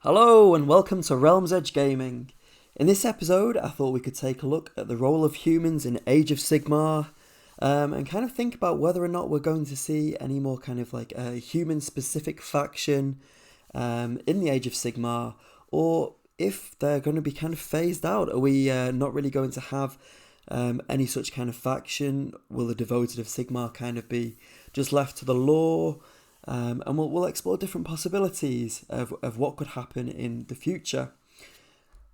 Hello and welcome to Realm's Edge Gaming. In this episode, I thought we could take a look at the role of humans in Age of Sigmar, and kind of think about whether or not we're going to see any more kind of like a human-specific faction in the Age of Sigmar, or if they're going to be kind of phased out. Are we not really going to have any such kind of faction? Will the devoted of Sigmar kind of be just left to the lore? And we'll explore different possibilities of what could happen in the future.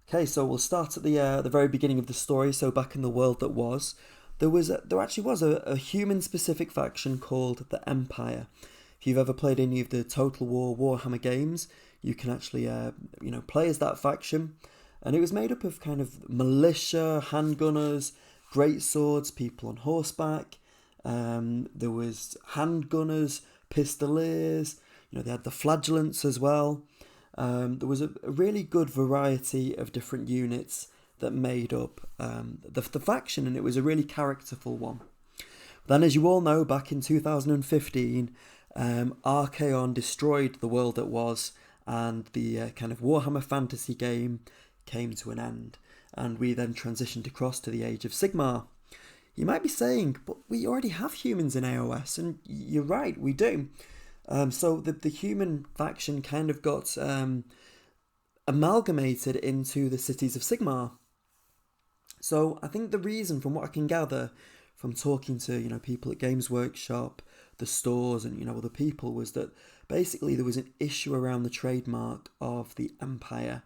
Okay, so we'll start at the very beginning of the story. So back in the world that was, there actually was a human specific faction called the Empire. If you've ever played any of the Total War Warhammer games, you can actually play as that faction, and it was made up of kind of militia, handgunners, great swords, people on horseback. There was handgunners, pistoliers, they had the flagellants as well. There was a really good variety of different units that made up the faction, and it was a really characterful one. Then, as you all know, back in 2015, Archaon destroyed the world that was, and the kind of Warhammer fantasy game came to an end, and we then transitioned across to the Age of Sigmar. You might be saying, but we already have humans in AOS, and you're right, we do. So the human faction kind of got amalgamated into the cities of Sigmar. So I think the reason, from what I can gather from talking to people at Games Workshop, the stores, and other people, was that basically there was an issue around the trademark of the Empire.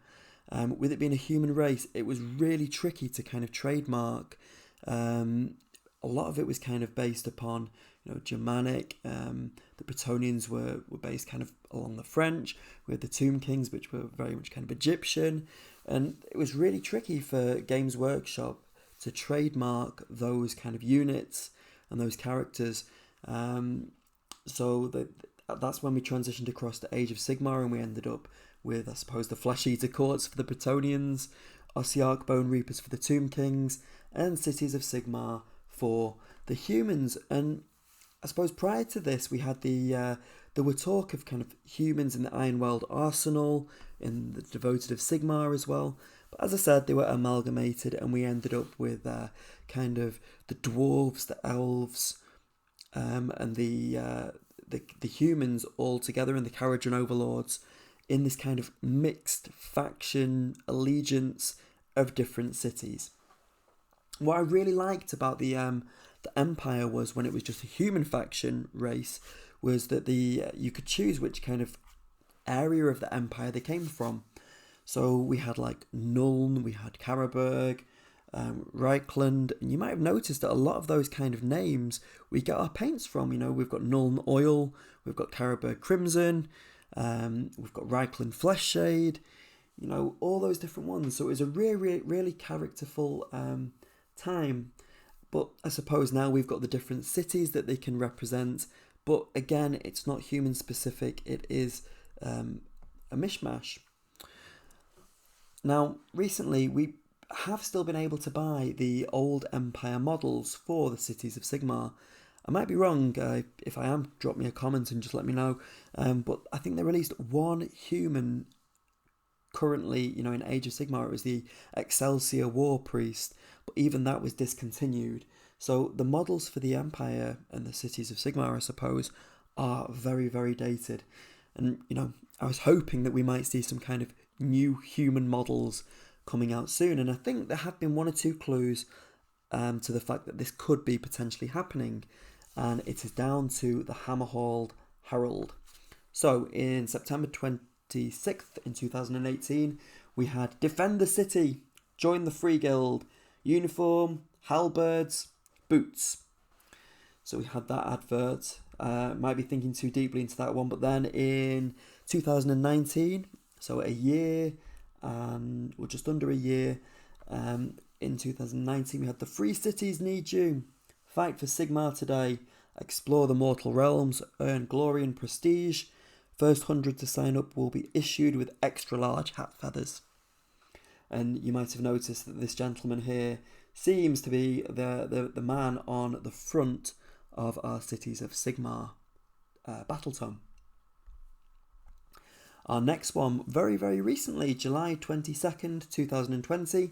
With it being a human race, it was really tricky to kind of trademark. A lot of it was kind of based upon Germanic. The Bretonnians were based kind of along the French. We had the Tomb Kings, which were very much kind of Egyptian, and it was really tricky for Games Workshop to trademark those kind of units and those characters. That's when we transitioned across to Age of Sigmar, and we ended up with, I suppose, the Flesh Eater Courts for the Bretonnians, Ossiarch Bone Reapers for the Tomb Kings, and Cities of Sigmar for the humans. And I suppose prior to this, we had there were talk of kind of humans in the Ironworld Arsenal, in the Devoted of Sigmar as well. But as I said, they were amalgamated, and we ended up with kind of the dwarves, the elves, and the humans all together, and the Kharadron overlords, in this kind of mixed faction allegiance of different cities. What I really liked about the Empire was, when it was just a human faction race, was that you could choose which kind of area of the Empire they came from. So we had like Nuln, we had Karaberg, Reichland, and you might have noticed that a lot of those kind of names we get our paints from. We've got Nuln Oil, we've got Karaberg Crimson, we've got Reichland Flesh Shade, all those different ones. So it was a really characterful time. But I suppose now we've got the different cities that they can represent, but again, it's not human specific, it is a mishmash. Now, recently we have still been able to buy the old Empire models for the Cities of Sigmar. I might be wrong. If I am, drop me a comment and just let me know. But I think they released one human currently, in Age of Sigmar. It was the Excelsior War Priest, but even that was discontinued. So the models for the Empire and the Cities of Sigmar, I suppose, are very, very dated. And, I was hoping that we might see some kind of new human models coming out soon. And I think there have been one or two clues to the fact that this could be potentially happening. And it is down to the Hammerhall Herald. So in September 26th in 2018, we had Defend the City, Join the Free Guild, Uniform, Halberds, Boots. So we had that advert. Might be thinking too deeply into that one, but then in 2019, so a year, or just under a year, in 2019 we had The Free Cities Need You, Fight for Sigmar Today, Explore the Mortal Realms, Earn Glory and Prestige. First 100 to sign up will be issued with extra large hat feathers. And you might have noticed that this gentleman here seems to be the man on the front of our Cities of Sigmar battle tome. Our next one, very, very recently, July 22nd, 2020,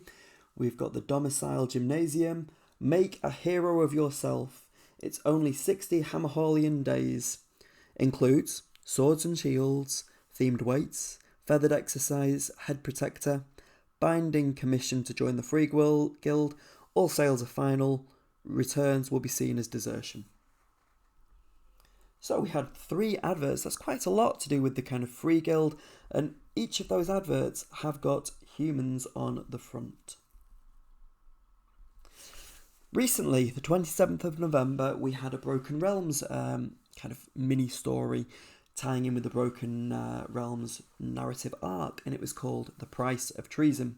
we've got the Domicile Gymnasium. Make a hero of yourself. It's only 60 Hammerhallian days. Includes swords and shields, themed weights, feathered exercise, head protector, binding commission to join the Free Guild. All sales are final. Returns will be seen as desertion. So we had 3 adverts. That's quite a lot to do with the kind of Free Guild, and each of those adverts have got humans on the front. Recently, the 27th of November, we had a Broken Realms kind of mini story tying in with the Broken Realms narrative arc, and it was called The Price of Treason.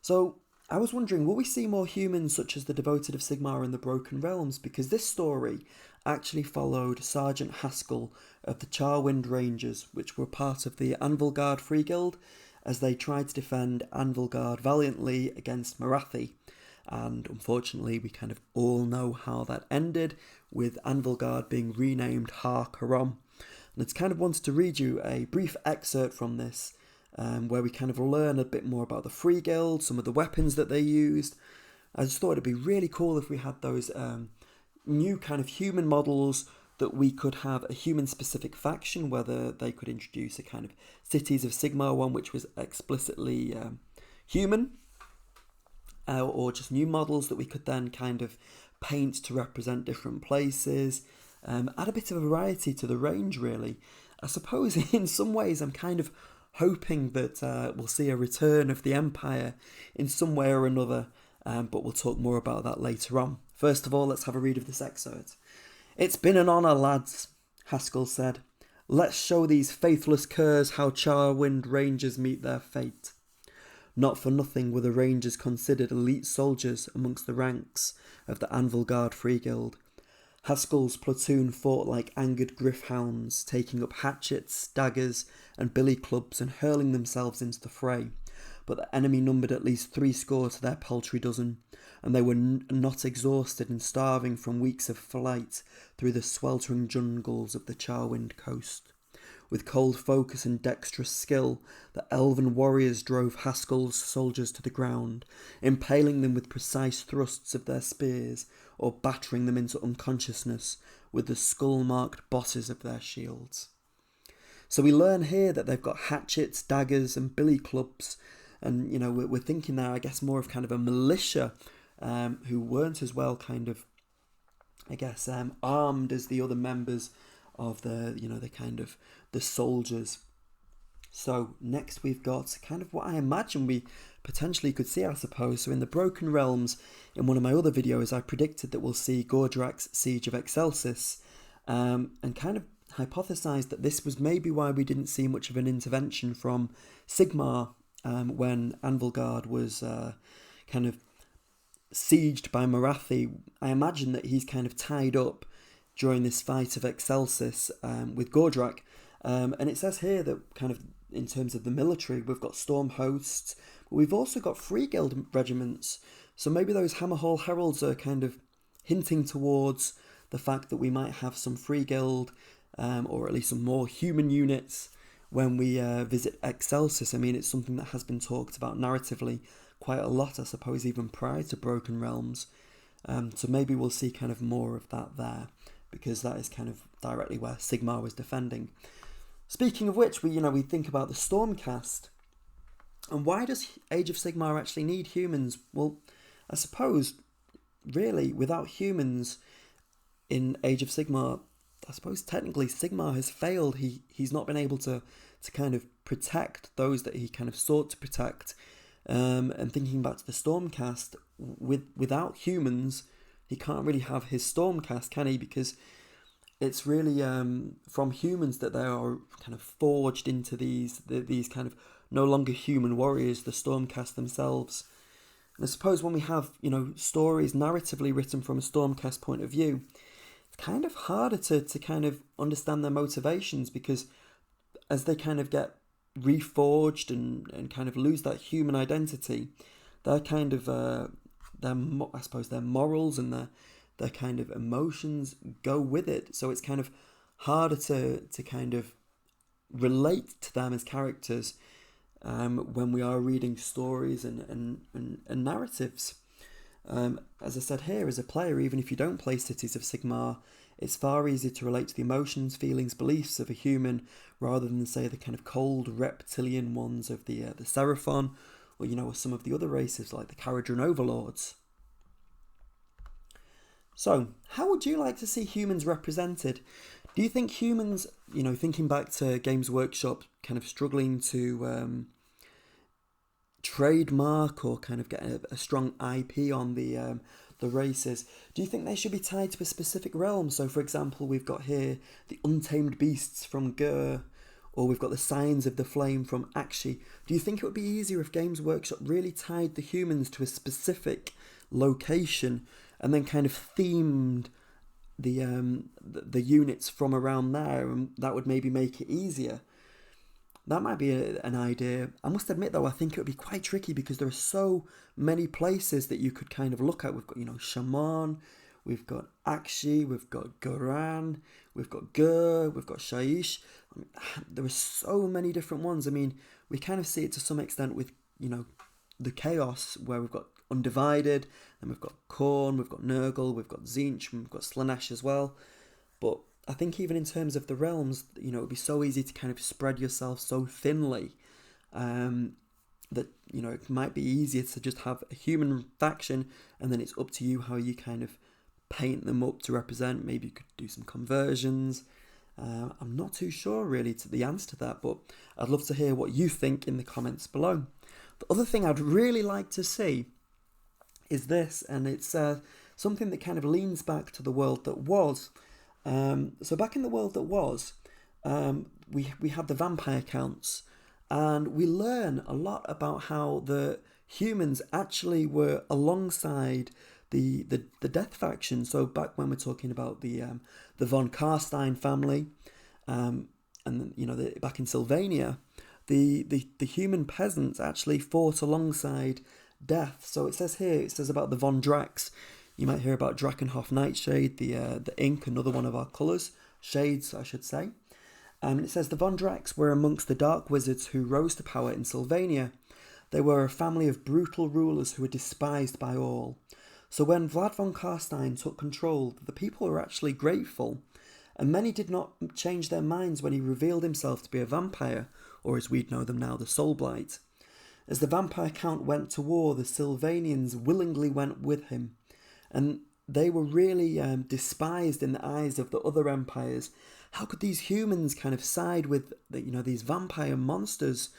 So I was wondering, will we see more humans such as the Devoted of Sigmar and the Broken Realms? Because this story actually followed Sergeant Haskell of the Charwind Rangers, which were part of the Anvilgard Free Guild, as they tried to defend Anvilgard valiantly against Morathi. And unfortunately, we kind of all know how that ended, with Anvilgard being renamed Har Karom. And it's kind of wanted to read you a brief excerpt from this, where we kind of learn a bit more about the Free Guild, some of the weapons that they used. I just thought it'd be really cool if we had those new kind of human models, that we could have a human-specific faction, whether they could introduce a kind of Cities of Sigmar one, which was explicitly human, or just new models that we could then kind of paint to represent different places. Add a bit of a variety to the range, really. I suppose in some ways I'm kind of hoping that we'll see a return of the Empire in some way or another, but we'll talk more about that later on. First of all, let's have a read of this excerpt. "It's been an honour, lads," Haskell said. "Let's show these faithless curs how Charwind Rangers meet their fate." Not for nothing were the Rangers considered elite soldiers amongst the ranks of the Anvilgard Free Guild. Haskell's platoon fought like angered griffhounds, taking up hatchets, daggers, and billy clubs and hurling themselves into the fray. But the enemy numbered at least 70 to their paltry dozen, and they were not exhausted and starving from weeks of flight through the sweltering jungles of the Charwind coast. With cold focus and dexterous skill, the elven warriors drove Haskell's soldiers to the ground, impaling them with precise thrusts of their spears, or battering them into unconsciousness with the skull-marked bosses of their shields. So we learn here that they've got hatchets, daggers, and billy clubs, and we're thinking there, I guess, more of kind of a militia who weren't as well kind of, armed as the other members of the soldiers. So next we've got kind of what I imagine we potentially could see, I suppose. So in the Broken Realms, in one of my other videos, I predicted that we'll see Gordrak's Siege of Excelsis, and kind of hypothesised that this was maybe why we didn't see much of an intervention from Sigmar when Anvilgard was kind of sieged by Morathi. I imagine that he's kind of tied up during this fight of Excelsis with Gordrak. And it says here that kind of in terms of the military, we've got storm hosts, but we've also got Free Guild regiments. So maybe those Hammerhall Heralds are kind of hinting towards the fact that we might have some Free Guild, or at least some more human units when we visit Excelsis. I mean, it's something that has been talked about narratively quite a lot, I suppose, even prior to Broken Realms. So maybe we'll see kind of more of that there, because that is kind of directly where Sigmar was defending. Speaking of which, we think about the Stormcast, and why does Age of Sigmar actually need humans? Well, I suppose, really, without humans in Age of Sigmar, I suppose technically Sigmar has failed. He's not been able to kind of protect those that he kind of sought to protect. And thinking back to the Stormcast, without humans, he can't really have his Stormcast, can he? Because it's really from humans that they are kind of forged into these kind of no longer human warriors, the Stormcast themselves. And I suppose when we have, stories narratively written from a Stormcast point of view, it's kind of harder to kind of understand their motivations, because as they kind of get reforged and kind of lose that human identity, their kind of their morals and their kind of emotions go with it. So it's kind of harder to kind of relate to them as characters when we are reading stories and narratives. As I said here, as a player, even if you don't play Cities of Sigmar, it's far easier to relate to the emotions, feelings, beliefs of a human rather than, say, the kind of cold reptilian ones of the Seraphon, or some of the other races like the Caradron Overlords. So, how would you like to see humans represented? Do you think humans, thinking back to Games Workshop kind of struggling to trademark or kind of get a strong IP on the races, do you think they should be tied to a specific realm? So, for example, we've got here the Untamed Beasts from Gur, or we've got the Signs of the Flame from Akshi. Do you think it would be easier if Games Workshop really tied the humans to a specific location and then kind of themed the units from around there, and that would maybe make it easier? That might be an idea. I must admit, though, I think it would be quite tricky because there are so many places that you could kind of look at. We've got, Shaman, we've got Akshi, we've got Goran, we've got Gur, we've got Shaish. There are so many different ones. I mean, we kind of see it to some extent with, the Chaos, where we've got Undivided, and we've got Khorne, we've got Nurgle, we've got Tzeentch, we've got Slaanesh as well. But I think even in terms of the realms, it would be so easy to kind of spread yourself so thinly that, it might be easier to just have a human faction, and then it's up to you how you kind of paint them up to represent. Maybe you could do some conversions. I'm not too sure really to the answer to that, but I'd love to hear what you think in the comments below. The other thing I'd really like to see is this, and it's something that kind of leans back to the world that was. So back in the world that was, we had the vampire counts, and we learn a lot about how the humans actually were alongside the Death faction. So back when we're talking about the von Karstein family, and back in Sylvania, the human peasants actually fought alongside Death. So it says about the Von Drax. You might hear about Drakenhof Nightshade, the ink, another one of our colours, shades I should say. And it says the Von Drax were amongst the dark wizards who rose to power in Sylvania. They were a family of brutal rulers who were despised by all. So when Vlad von Karstein took control, the people were actually grateful, and many did not change their minds when he revealed himself to be a vampire, or as we'd know them now, the Soulblight. As the vampire count went to war, the Sylvanians willingly went with him, and they were really despised in the eyes of the other empires. How could these humans kind of side with these vampire monsters?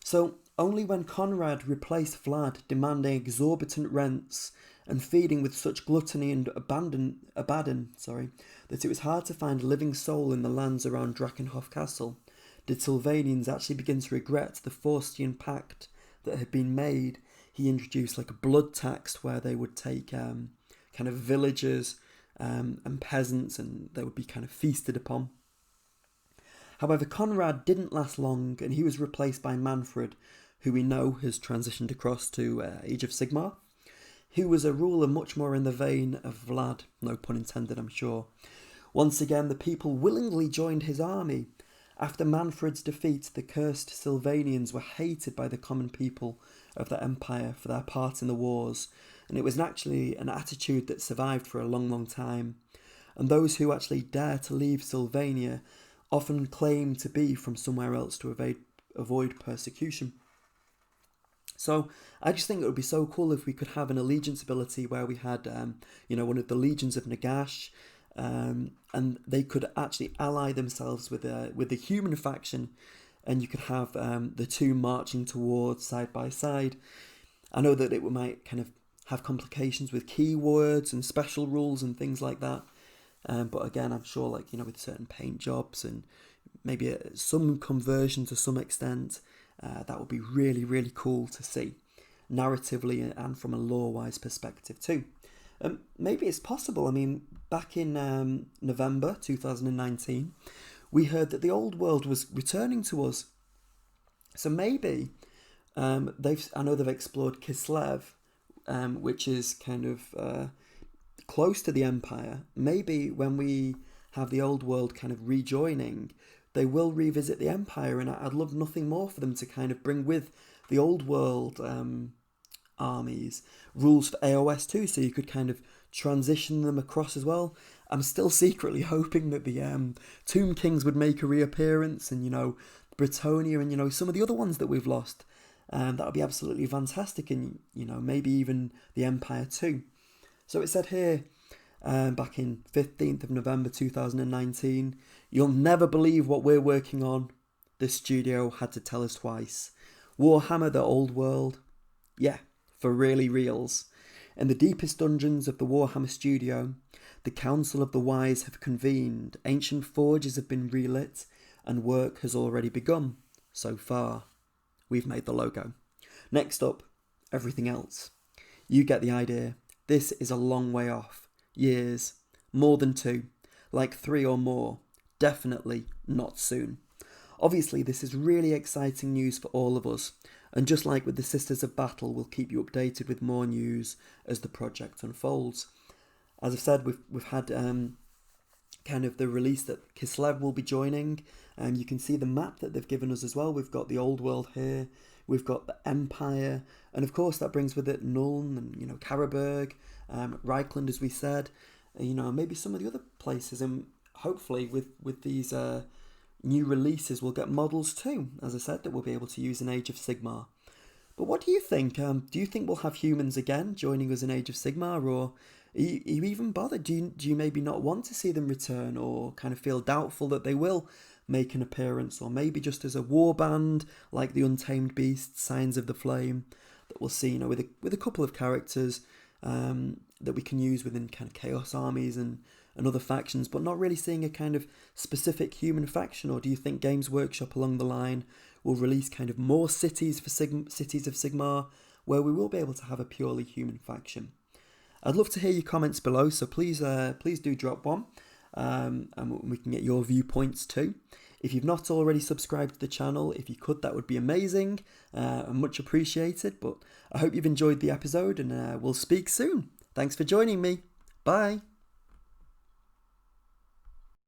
So only when Conrad replaced Vlad, demanding exorbitant rents and feeding with such gluttony and abandon, that it was hard to find a living soul in the lands around Drakenhof Castle, did Sylvanians actually begin to regret the Faustian pact that had been made. He introduced like a blood tax where they would take kind of villagers and peasants, and they would be kind of feasted upon. However, Conrad didn't last long, and he was replaced by Manfred, who we know has transitioned across to Age of Sigmar, who was a ruler much more in the vein of Vlad, no pun intended I'm sure. Once again, the people willingly joined his army. After Manfred's defeat, the cursed Sylvanians were hated by the common people of the empire for their part in the wars, and it was actually an attitude that survived for a long, long time. And those who actually dare to leave Sylvania often claim to be from somewhere else to avoid persecution. So I just think it would be so cool if we could have an allegiance ability where we had, one of the legions of Nagash, and they could actually ally themselves with the human faction, and you could have the two marching towards side by side. I know that it might kind of have complications with keywords and special rules and things like that, but again, I'm sure with certain paint jobs and maybe some conversion to some extent, that would be really, really cool to see, narratively and from a lore-wise perspective too. Maybe it's possible. I mean, back in November 2019, we heard that the old world was returning to us. So maybe I know they've explored Kislev, which is kind of close to the Empire. Maybe when we have the old world kind of rejoining, they will revisit the Empire, and I'd love nothing more for them to kind of bring with the old world armies rules for AOS too, so you could kind of transition them across as well. I'm still secretly hoping that the Tomb Kings would make a reappearance, and Britonia, and some of the other ones that we've lost. That would be absolutely fantastic, and maybe even the Empire too. So it said here, back in 15th of November 2019, "You'll never believe what we're working on. This studio had to tell us twice. Warhammer the Old World. Yeah, for really reals. In the deepest dungeons of the Warhammer studio, the Council of the Wise have convened, ancient forges have been relit, and work has already begun. So far, we've made the logo. Next up, everything else. You get the idea. This is a long way off. Years. More than 2. Like 3 or more. Definitely not soon." Obviously, this is really exciting news for all of us, and just like with the Sisters of Battle, we'll keep you updated with more news as the project unfolds. As I've said, we've had kind of the release that Kislev will be joining, and you can see the map that they've given us as well. We've got the old world here, we've got the Empire, and of course that brings with it Nuln and Karaberg, Reichland, as we said, maybe some of the other places, and hopefully with these new releases we'll get models too, as I said, that we'll be able to use in Age of Sigmar. But what do you think? Do you think we'll have humans again joining us in Age of Sigmar, or are you even bothered? Do you maybe not want to see them return, or kind of feel doubtful that they will make an appearance, or maybe just as a warband like the Untamed Beasts, Signs of the Flame, that we'll see with a couple of characters that we can use within kind of Chaos armies and other factions, but not really seeing a kind of specific human faction? Or do you think Games Workshop along the line will release kind of more cities for Cities of Sigmar, where we will be able to have a purely human faction? I'd love to hear your comments below, so please do drop one, and we can get your viewpoints too. If you've not already subscribed to the channel, if you could, that would be amazing and much appreciated. But I hope you've enjoyed the episode, and we'll speak soon. Thanks for joining me. Bye.